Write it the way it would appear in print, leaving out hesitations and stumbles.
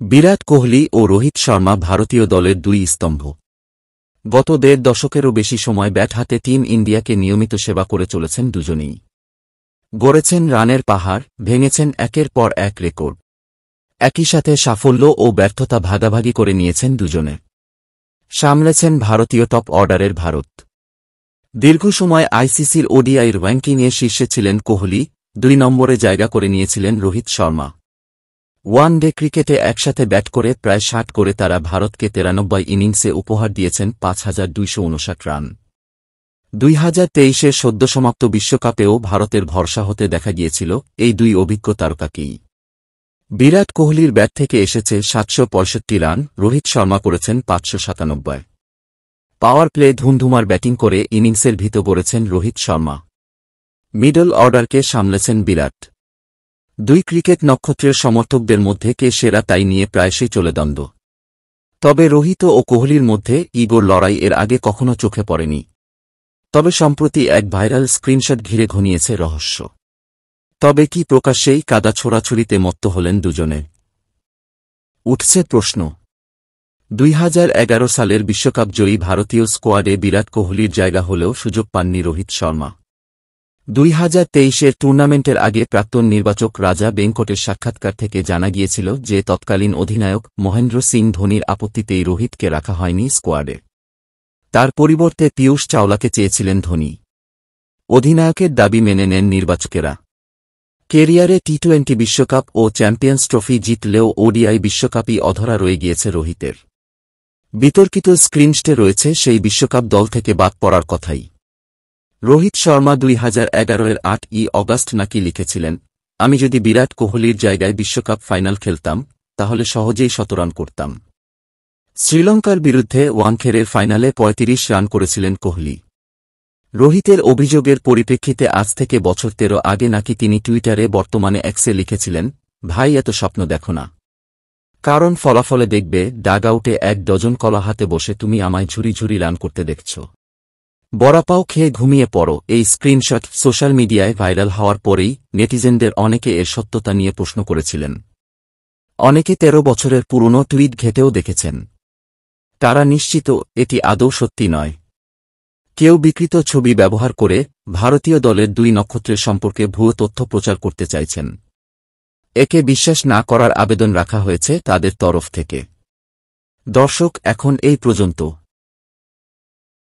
বিরাট কোহলি ও রোহিত শর্মা ভারতীয় দলের দুই স্তম্ভ। গত দেড় দশকেরও বেশি সময় ব্যাট হাতে টিম ইন্ডিয়াকে নিয়মিত সেবা করে চলেছেন দুজনেই। গড়েছেন রানের পাহাড়, ভেঙেছেন একের পর এক রেকর্ড। একই সাথে সাফল্য ও ব্যর্থতা ভাগাভাগি করে নিয়েছেন দুজনে। সামলেছেন ভারতীয় টপ অর্ডারের ভারত। দীর্ঘ সময় আইসিসির ওডিআইয়ের র্যাঙ্কিংয়ে শীর্ষে ছিলেন কোহলি, 2 নম্বরে জায়গা করে নিয়েছিলেন রোহিত শর্মা। ওয়ান ডে ক্রিকেটে একসাথে ব্যাট করে প্রায় 60 করে তারা ভারতকে 93 ইনিংসে উপহার দিয়েছেন 5259 রান। 2023-এর সদ্যসমাপ্ত বিশ্বকাপেও ভারতের ভরসা হতে দেখা গিয়েছিল এই দুই অভিজ্ঞ তারকাকেই। বিরাট কোহলির ব্যাট থেকে এসেছে 765 রান, রোহিত শর্মা করেছেন 597। পাওয়ার প্লে ধুমধুমার ব্যাটিং করে ইনিংসের ভিত গড়েছেন রোহিত শর্মা। মিডল অর্ডারকে সামলেছেন বিরাট। দুই ক্রিকেট নক্ষত্রের সমর্থকদের মধ্যে কে সেরা তাই নিয়ে প্রায়শই চলে দ্বন্দ্ব। তবে রোহিত ও কোহলির মধ্যে ইগোর লড়াই এর আগে কখনো চোখে পড়েনি। তবে সম্প্রতি এক ভাইরাল স্ক্রিনশট ঘিরে ঘনিয়েছে রহস্য। তবে কি প্রকাশ্যেই কাদা ছোড়াছুড়িতে মত্ত হলেন দুজনে? উঠছে প্রশ্ন। 2011 সালের বিশ্বকাপ জয়ী ভারতীয় স্কোয়াডে বিরাট কোহলির জায়গা হলেও সুযোগ পাননি রোহিত শর্মা। 2023-এর টুর্নামেন্টের আগে প্রাক্তন নির্বাচক রাজা বেঙ্কটের সাক্ষাৎকার থেকে জানা গিয়েছিল যে তৎকালীন অধিনায়ক মহেন্দ্র সিং ধোনির আপত্তিতেই রোহিতকে রাখা হয়নি স্কোয়াডে। তার পরিবর্তে পীয়ূষ চাওলাকে চেয়েছিলেন ধোনি। অধিনায়কের দাবি মেনে নেন নির্বাচকেরা। কেরিয়ারে টি-20 বিশ্বকাপ ও চ্যাম্পিয়ন্স ট্রফি জিতলেও ওডিআই বিশ্বকাপই অধরা রয়ে গিয়েছে রোহিতের। বিতর্কিত স্ক্রিনশটে রয়েছে সেই বিশ্বকাপ দল থেকে বাদ পড়ার কথাই। রোহিত শর্মা 2011-এর 8ই অগাস্ট নাকি লিখেছিলেন, আমি যদি বিরাট কোহলির জায়গায় বিশ্বকাপ ফাইনাল খেলতাম তাহলে সহজেই 100 রান করতাম। শ্রীলঙ্কার বিরুদ্ধে ওয়ানখেড়ের ফাইনালে 35 রান করেছিলেন কোহলি। রোহিতের অভিযোগের পরিপ্রেক্ষিতে আজ থেকে বছর 13 আগে নাকি তিনি টুইটারে বর্তমানে এক্সে লিখেছিলেন, ভাই এত স্বপ্ন দেখো না, কারণ ফলাফলে দেখবে ডাগ আউটে 1 ডজন কলা হাতে বসে তুমি আমায় ঝুরি ঝুরি রান করতে দেখছ। বড়াপাও খেয়ে ঘুমিয়ে পড়ো। এই স্ক্রিনশট সোশ্যাল মিডিয়ায় ভাইরাল হওয়ার পরেই নেটিজেনদের অনেকে এর সত্যতা নিয়ে প্রশ্ন করেছিলেন। অনেকে 13 বছরের পুরনো টুইট ঘেঁটেও দেখেছেন। তারা নিশ্চিত এটি আদৌ সত্যি নয়। কেউ বিকৃত ছবি ব্যবহার করে ভারতীয় দলের দুই নক্ষত্রের সম্পর্কে ভুয়ো তথ্য প্রচার করতে চাইছেন। একে বিশ্বাস না করার আবেদন রাখা হয়েছে তাদের তরফ থেকে। দর্শক, এখন এই পর্যন্ত।